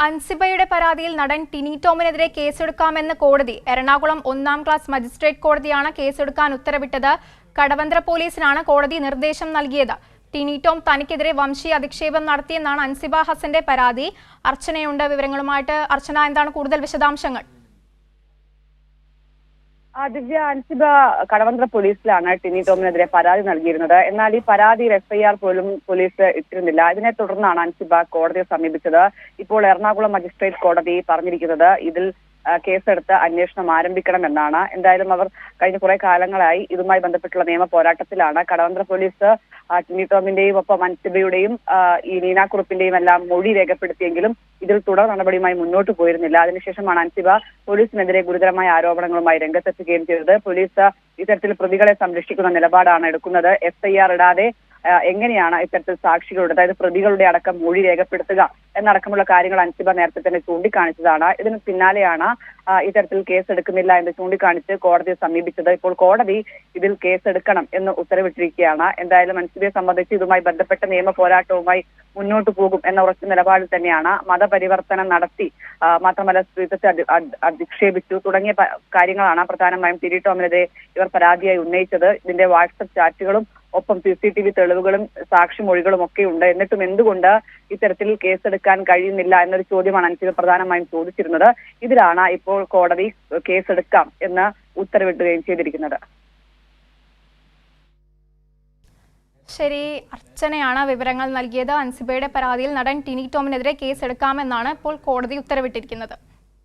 അൻസിബയുടെ പരാതിയിൽ നടൻ ടിനി ടോമിനെതിരെ കേസെടുക്കാമെന്ന് കോടതി. എറണാകുളം 1-ാം ക്ലാസ് മജിസ്ട്രേറ്റ് കോടതിയാണ് കേസെടുക്കാൻ ഉത്തരവിട്ടത്. കടവന്ത്ര പോലീസിനാണ് കോടതി നിർദ്ദേശം നൽകിയത്. ടിനി ടോം തനിക്കെതിരെ വംശീയ അധിക്ഷേപം നടത്തിയെന്നാണ് അൻസിബ ഹസന്റെ പരാതി. അർച്ചനയുണ്ട് വിവരങ്ങളുമായിട്ട്. അർച്ചന, എന്താണ് കൂടുതൽ വിശദാംശങ്ങൾ? ദിവ്യ, അൻസിബ കടവന്ത്ര പോലീസിലാണ് ടിനി ടോമിനെതിരെ പരാതി നൽകിയിരുന്നത്. എന്നാൽ ഈ പരാതിയിൽ FIR പോലും പോലീസ് ഇട്ടിരുന്നില്ല. ഇതിനെ തുടർന്നാണ് അൻസിബ കോടതിയെ സമീപിച്ചത്. ഇപ്പോൾ എറണാകുളം മജിസ്ട്രേറ്റ് കോടതി പറഞ്ഞിരിക്കുന്നത് ഇതിൽ കേസെടുത്ത് അന്വേഷണം ആരംഭിക്കണമെന്നാണ്. എന്തായാലും അവർ കഴിഞ്ഞ കുറെ കാലങ്ങളായി ഇതുമായി ബന്ധപ്പെട്ടുള്ള നിയമ പോരാട്ടത്തിലാണ്. കടവന്ത്ര പോലീസ് ടിനി ടോമിന്റെയും ഒപ്പം അൻസിബയുടെയും ഈ നീനാക്കുറുപ്പിന്റെയും എല്ലാം മൊഴി രേഖപ്പെടുത്തിയെങ്കിലും ഇതിൽ തുടർ നടപടിയുമായി മുന്നോട്ട് പോയിരുന്നില്ല. അതിനുശേഷമാണ് അൻസിബ പോലീസിനെതിരെ ഗുരുതരമായ ആരോപണങ്ങളുമായി രംഗത്തെത്തുകയും ചെയ്തത്. പോലീസ് ഇത്തരത്തിൽ പ്രതികളെ സംരക്ഷിക്കുന്ന നിലപാടാണ് എടുക്കുന്നത്. FIR ഇടാതെ എങ്ങനെയാണ് ഇത്തരത്തിൽ സാക്ഷികളുടെ, അതായത് പ്രതികളുടെ അടക്കം മൊഴി രേഖപ്പെടുത്തുക എന്നടക്കമുള്ള കാര്യങ്ങൾ അൻസിബ നേരത്തെ തന്നെ ചൂണ്ടിക്കാണിച്ചതാണ്. ഇതിന് പിന്നാലെയാണ് ഇത്തരത്തിൽ കേസെടുക്കുന്നില്ല എന്ന് ചൂണ്ടിക്കാണിച്ച് കോടതിയെ സമീപിച്ചത്. ഇപ്പോൾ കോടതി ഇതിൽ കേസെടുക്കണം എന്ന് ഉത്തരവിട്ടിരിക്കുകയാണ്. എന്തായാലും അൻസിബയെ സംബന്ധിച്ച് ഇതുമായി ബന്ധപ്പെട്ട നിയമ പോരാട്ടവുമായി മുന്നോട്ട് പോകും എന്ന ഉറച്ച നിലപാടിൽ തന്നെയാണ്. മതപരിവർത്തനം നടത്തി, മാത്രമല്ല സ്ത്രീത്വത്തെ അധിക്ഷേപിച്ചു തുടങ്ങിയ കാര്യങ്ങളാണ് പ്രധാനമായും ടിനി ടോമിനെതിരെ ഇവർ പരാതിയായി ഉന്നയിച്ചത്. ഇതിന്റെ വാട്സപ്പ് ചാറ്റുകളും ഒപ്പം CCTV തെളിവുകളും സാക്ഷിമൊഴികളും ഒക്കെ ഉണ്ട്. എന്നിട്ടും എന്തുകൊണ്ട് ഇത്തരത്തിൽ കേസെടുക്കാൻ കഴിയുന്നില്ല എന്നൊരു ചോദ്യമാണ് അൻസിബ പ്രധാനമായും ചോദിച്ചിരുന്നത്. ഇതിലാണ് ഇപ്പോൾ കോടതി കേസെടുക്കാം എന്ന് ഉത്തരവിടുകയും ചെയ്തിരിക്കുന്നത്. ശരി, അർച്ചനയാണ് വിവരങ്ങൾ നൽകിയത്. അൻസിബയുടെ പരാതിയിൽ നടൻ ടിനി ടോമിനെതിരെ കേസെടുക്കാമെന്നാണ് ഇപ്പോൾ കോടതി ഉത്തരവിട്ടിരിക്കുന്നത്.